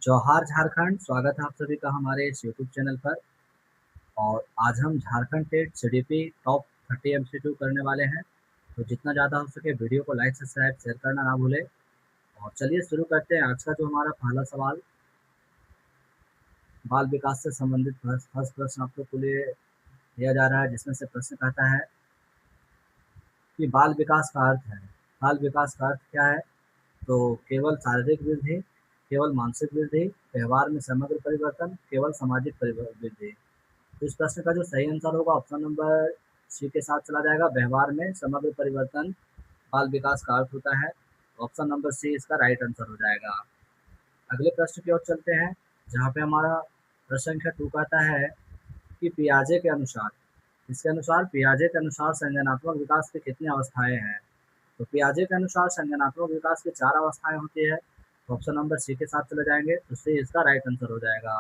जौहार झारखंड, स्वागत है आप सभी का हमारे इस यूट्यूब चैनल पर। और आज हम Jharkhand TET CDP top 30 MCQ करने वाले हैं। तो जितना ज़्यादा हो सके वीडियो को लाइक सब्सक्राइब शेयर करना ना भूलें। और चलिए शुरू करते हैं। आज का जो हमारा पहला सवाल बाल विकास से संबंधित फर्स्ट प्रश्न आप लोग के लिए दिया जा रहा है, जिसमें से प्रश्न कहता है कि बाल विकास का अर्थ है। बाल विकास का अर्थ क्या है? तो केवल शारीरिक वृद्धि, केवल मानसिक वृद्धि, व्यवहार में समग्र परिवर्तन, केवल सामाजिक वृद्धि। तो इस प्रश्न का जो सही आंसर होगा ऑप्शन नंबर सी के साथ चला जाएगा। व्यवहार में समग्र परिवर्तन बाल विकास का अर्थ होता है। ऑप्शन नंबर सी इसका राइट आंसर हो जाएगा। अगले प्रश्न की ओर चलते हैं, जहाँ पे हमारा प्रश्न संख्या 2 कहता है कि पियाजे के अनुसार, इसके अनुसार पियाजे के अनुसार संज्ञानात्मक विकास की कितनी अवस्थाएं हैं? तो पियाजे के अनुसार संज्ञानात्मक विकास की 4 अवस्थाएं होती है। ऑप्शन नंबर सी के साथ चले जाएंगे तो सी इसका राइट आंसर हो जाएगा।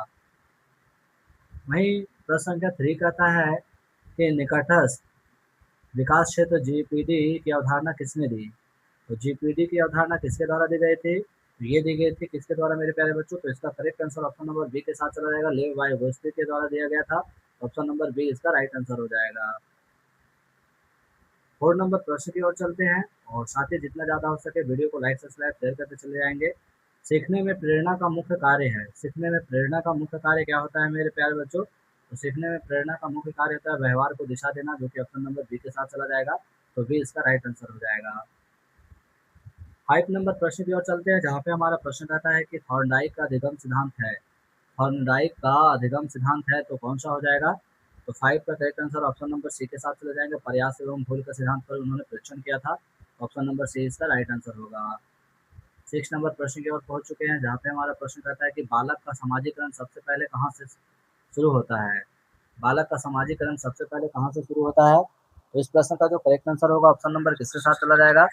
वहीं प्रश्न संख्या 3 कहता है कि निकटस्थ विकास क्षेत्र जीपीडी की अवधारणा किसने दी? तो जीपीडी की अवधारणा किसके द्वारा दी गई थी? तो ये दी गई थी किसके द्वारा मेरे प्यारे बच्चों? तो इसका correct answer option number B के साथ चला जाएगा। लेव वाइगोत्स्की के द्वारा दिया गया था। ऑप्शन नंबर बी इसका राइट आंसर हो जाएगा। 4 नंबर प्रश्न की ओर चलते हैं, और साथ ही जितना ज़्यादा हो सके वीडियो को लाइक सब्सक्राइब शेयर करते चले जाएंगे। सीखने में प्रेरणा का मुख्य कार्य है। सीखने में प्रेरणा का मुख्य कार्य क्या होता है मेरे प्यारे बच्चों? तो सीखने में प्रेरणा का मुख्य कार्य होता है व्यवहार को दिशा देना, जो कि ऑप्शन नंबर बी के साथ चला जाएगा। तो बी इसका राइट आंसर हो जाएगा। 5 नंबर प्रश्न की ओर चलते हैं, जहाँ पे हमारा प्रश्न कहता है कि थॉर्नडाइक का अधिगम सिद्धांत है। थॉर्नडाइक का अधिगम सिद्धांत है तो कौन सा हो जाएगा? तो 5 का correct answer option number C के साथ चले जाएंगे। प्रयास एवं भूल के सिद्धांत पर उन्होंने परीक्षण किया था। ऑप्शन नंबर सी इसका राइट आंसर होगा। 6 नंबर प्रश्न की ओर पहुंच चुके हैं, जहाँ पे हमारा प्रश्न कहता है कि बालक का सामाजिकरण सबसे पहले कहाँ से शुरू होता है? बालक का सामाजिकरण सबसे पहले कहाँ से शुरू होता है? तो इस प्रश्न का जो करेक्ट आंसर होगा ऑप्शन नंबर किसके साथ चला जाएगा?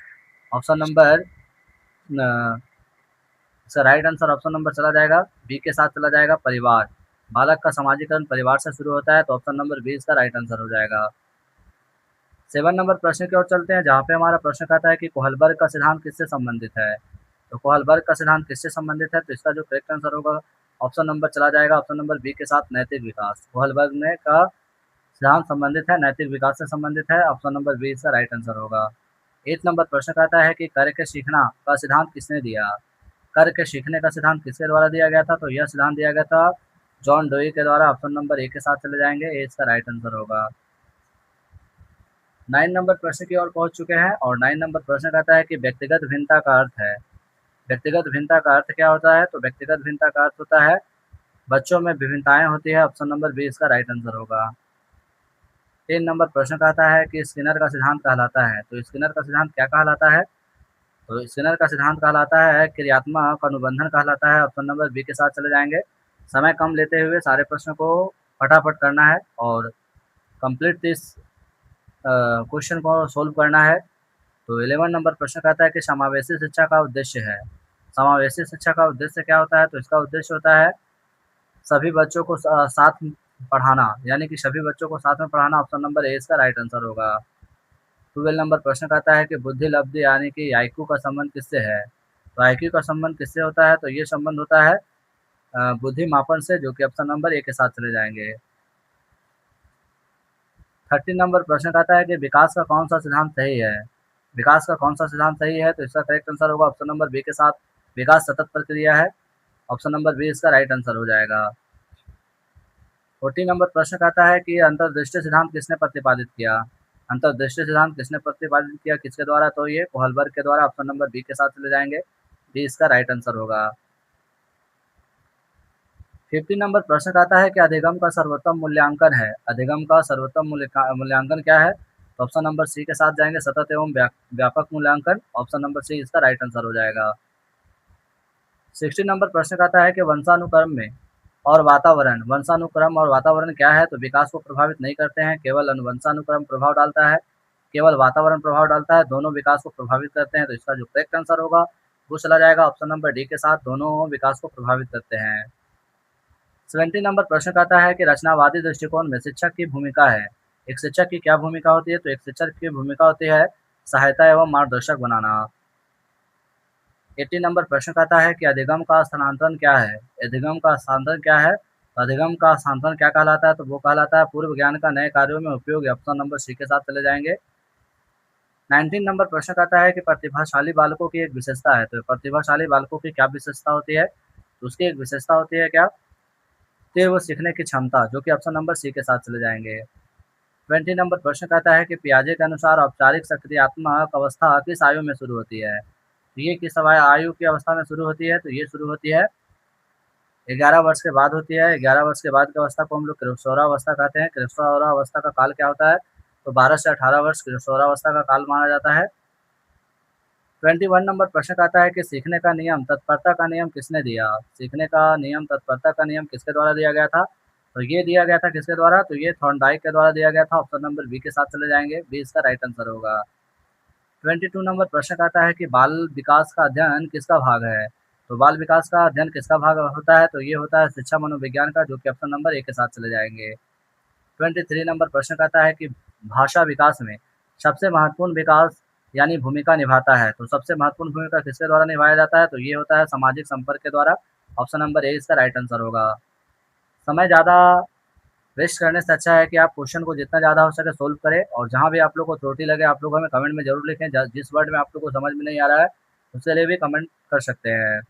ऑप्शन नंबर इसका राइट आंसर ऑप्शन नंबर चला जाएगा बी के साथ चला जाएगा, परिवार। बालक का सामाजिकरण परिवार से शुरू होता है, तो ऑप्शन नंबर बी इसका राइट आंसर हो जाएगा। 7 नंबर प्रश्न की ओर चलते हैं, जहाँ पे हमारा प्रश्न कहता है कि कोहलबर्ग का सिद्धांत किससे संबंधित है? तो कोहलबर्ग का सिद्धांत किससे संबंधित है? तो इसका जो करेक्ट आंसर होगा ऑप्शन नंबर चला जाएगा ऑप्शन नंबर बी के साथ, नैतिक विकास। कोहलबर्ग ने का सिद्धांत संबंधित है, नैतिक विकास से संबंधित है। ऑप्शन नंबर बी इसका राइट आंसर होगा। 8 नंबर प्रश्न कहता है कि करके सीखना का सिद्धांत किसने दिया? करके सीखने का सिद्धांत किसके द्वारा दिया गया था? तो यह सिद्धांत दिया गया था जॉन डोई के द्वारा। ऑप्शन नंबर ए के साथ चले जाएंगे, ए इसका राइट आंसर होगा। 9 नंबर प्रश्न की ओर पहुंच चुके हैं, और 9 नंबर प्रश्न कहता है कि व्यक्तिगत भिन्नता का अर्थ है। व्यक्तिगत भिन्नता का अर्थ क्या होता है? तो व्यक्तिगत भिन्नता का अर्थ होता है बच्चों में विभिन्नताएं होती है। ऑप्शन नंबर बी इसका राइट आंसर होगा। 3 नंबर प्रश्न कहता है कि स्किनर का सिद्धांत कहलाता है। तो स्किनर का सिद्धांत क्या कहलाता है? तो स्किनर का सिद्धांत कहलाता है क्रियात्मक अनुबंधन कहलाता है। ऑप्शन नंबर बी के साथ चले जाएंगे। समय कम लेते हुए सारे प्रश्नों को फटाफट करना है और कंप्लीट दिस क्वेश्चन को सोल्व करना है। तो 11 नंबर प्रश्न कहता है कि समावेशी शिक्षा का उद्देश्य है। समावेशी शिक्षा का उद्देश्य क्या होता है? तो इसका उद्देश्य होता है सभी बच्चों को साथ पढ़ाना, यानी कि सभी बच्चों को साथ में पढ़ाना। ऑप्शन नंबर ए इसका राइट आंसर होगा। 12 नंबर प्रश्न कहता है कि बुद्धि लब्धि यानी कि आईक्यू का संबंध किससे है? तो आईक्यू का संबंध किससे होता है? तो ये संबंध होता है बुद्धि मापन से, जो कि ऑप्शन नंबर ए के साथ चले जाएंगे। 13 नंबर प्रश्न कहता है कि विकास का कौन सा सिद्धांत सही है? विकास का कौन सा सिद्धांत सही है? तो इसका करेक्ट आंसर होगा ऑप्शन नंबर बी के साथ, विकास सतत प्रक्रिया है। ऑप्शन नंबर बी इसका राइट आंसर हो जाएगा। 14 नंबर प्रश्न कहता है कि अंतर्दृष्टि सिद्धांत किसने प्रतिपादित किया? अंतर्दृष्टि सिद्धांत किसने प्रतिपादित किया, किसके द्वारा? तो ये कोहलबर्ग के द्वारा। ऑप्शन नंबर बी के साथ चले जाएंगे, बी इसका राइट आंसर होगा। 50 नंबर प्रश्न कहता है कि अधिगम का सर्वोत्तम मूल्यांकन है। अधिगम का सर्वोत्तम मूल्यांकन क्या है? तो ऑप्शन नंबर सी के साथ जाएंगे, सतत एवं व्यापक मूल्यांकन। ऑप्शन नंबर सी इसका राइट आंसर हो जाएगा। 60 नंबर प्रश्न कहता है कि वंशानुक्रम में और वातावरण, वंशानुक्रम और वातावरण क्या है? तो विकास को प्रभावित नहीं करते हैं, केवल अनुवंशानुक्रम प्रभाव डालता है, केवल वातावरण प्रभाव डालता है, दोनों विकास को प्रभावित करते हैं। तो इसका जो करेक्ट आंसर होगा वो चला जाएगा ऑप्शन नंबर डी के साथ, दोनों विकास को प्रभावित करते हैं। 70 नंबर प्रश्न कहता है कि रचनावादी दृष्टिकोण में शिक्षक की भूमिका है। एक शिक्षक की क्या भूमिका होती है? तो एक शिक्षक की भूमिका होती है सहायता एवं मार्गदर्शक बनाना। 80 नंबर प्रश्न कहता है कि अधिगम का स्थानांतरण क्या है? अधिगम का स्थानांतरण क्या है? तो अधिगम का स्थानांतरण क्या कहलाता है? तो वो कहलाता है पूर्व ज्ञान का नए कार्यों में उपयोग। ऑप्शन नंबर सी के साथ चले जाएंगे। 19 नंबर प्रश्न कहता है कि प्रतिभाशाली बालकों की एक विशेषता है। तो प्रतिभाशाली बालकों की क्या विशेषता होती है? तो उसकी एक विशेषता होती है क्या? तीव्र सीखने की क्षमता, जो कि ऑप्शन नंबर सी के साथ चले जाएंगे। 20 नंबर प्रश्न कहता है कि पियाजे के अनुसार औपचारिक सक्रियात्मक अवस्था किस आयु में शुरू होती है? तो ये किस आयु की अवस्था में शुरू होती है? तो ये शुरू होती है 11 वर्ष के बाद होती है। 11 वर्ष के बाद की अवस्था को हम लोग किशोरावस्था कहते हैं। किशोरावस्था का काल क्या होता है? तो 12 से 18 वर्ष किशोरावस्था का काल माना जाता है। 21 नंबर प्रश्न आता है कि सीखने का नियम तत्परता का नियम किसने दिया? सीखने का नियम तत्परता का नियम किसके द्वारा दिया गया था? तो ये दिया गया था किसके द्वारा? तो ये थॉर्नडाइक के द्वारा दिया गया था। ऑप्शन नंबर बी के साथ चले जाएंगे। बी इसका राइट आंसर होगा। 22 नंबर प्रश्न आता है कि बाल विकास का अध्ययन किसका भाग है? तो बाल विकास का अध्ययन किसका भाग होता है? तो ये होता है शिक्षा मनोविज्ञान का, जो कि ऑप्शन नंबर ए के साथ चले जाएंगे। 23 नंबर प्रश्न कहता है कि भाषा विकास में सबसे महत्वपूर्ण विकास यानी भूमिका निभाता है। तो सबसे महत्वपूर्ण भूमिका किसके द्वारा निभाया जाता है? तो ये होता है सामाजिक संपर्क के द्वारा। ऑप्शन नंबर ए इसका राइट आंसर होगा। समय ज़्यादा वेस्ट करने से अच्छा है कि आप क्वेश्चन को जितना ज़्यादा हो सके सोल्व करें, और जहाँ भी आप लोग को त्रुटि लगे आप लोग हमें कमेंट में जरूर लिखें। जिस वर्ड में आप लोग को समझ में नहीं आ रहा है उसके लिए भी कमेंट कर सकते हैं।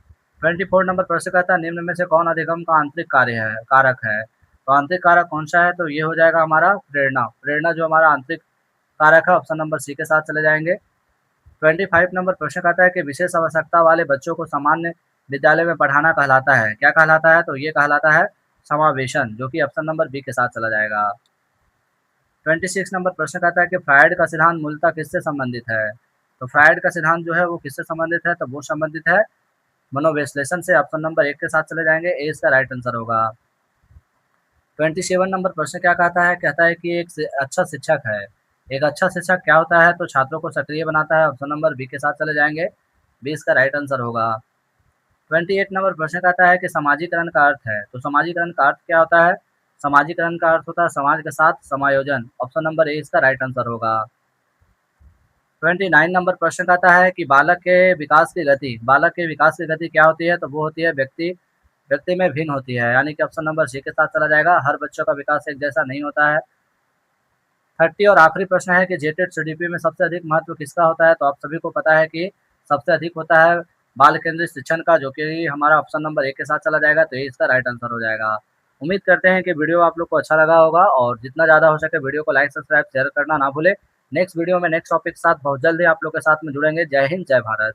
24 नंबर प्रश्न कहता है निम्न में से कौन अधिगम का आंतरिक कार्य है कारक है? तो आंतरिक कारक कौन सा है? तो ये हो जाएगा हमारा प्रेरणा। प्रेरणा जो हमारा आंतरिक कारक है। ऑप्शन नंबर सी के साथ चले जाएंगे। 25 नंबर प्रश्न कहता है कि विशेष आवश्यकता वाले बच्चों को सामान्य विद्यालय में पढ़ाना कहलाता है, क्या कहलाता है? तो ये कहलाता है समावेशन, जो कि ऑप्शन नंबर बी के साथ चला जाएगा। 26 नंबर प्रश्न कहता है कि फ्रायड का सिद्धांत मूलतः किससे संबंधित है? तो फ्रायड का सिद्धांत जो है वो किससे संबंधित है? तो वो संबंधित है मनोविश्लेषण से। ऑप्शन नंबर एक के साथ चले जाएंगे। ए इसका राइट आंसर होगा। 27 नंबर प्रश्न क्या कहता है? कहता है कि एक अच्छा शिक्षक है। एक अच्छा शिक्षक क्या होता है? तो छात्रों को सक्रिय बनाता है। ऑप्शन नंबर बी के साथ चले जाएंगे। बी इसका राइट आंसर होगा। 28 नंबर प्रश्न कहता है कि समाजीकरण का अर्थ है। तो समाजीकरण का अर्थ क्या होता है? समाजीकरण का अर्थ होता है समाज के साथ समायोजन। ऑप्शन नंबर ए इसका राइट आंसर होगा। 29 नंबर प्रश्न कहता है कि बालक के विकास की गति क्या होती है? तो वो होती है व्यक्ति व्यक्ति में भिन्न होती है, यानी कि ऑप्शन नंबर सी के साथ चला जाएगा। हर बच्चों का विकास एक जैसा नहीं होता है। 30 और आखिरी प्रश्न है कि जेटेड सीडीपी में सबसे अधिक महत्व किसका होता है? तो आप सभी को पता है कि सबसे अधिक होता है बाल केंद्रित शिक्षण का, जो कि हमारा ऑप्शन नंबर एक के साथ चला जाएगा। तो ये इसका राइट आंसर हो जाएगा। उम्मीद करते हैं कि वीडियो आप लोग को अच्छा लगा होगा, और जितना ज़्यादा हो सके वीडियो को लाइक सब्सक्राइब शेयर करना ना भूले। नेक्स्ट वीडियो में नेक्स्ट टॉपिक के साथ बहुत जल्दी आप लोग के साथ में जुड़ेंगे। जय हिंद, जय भारत।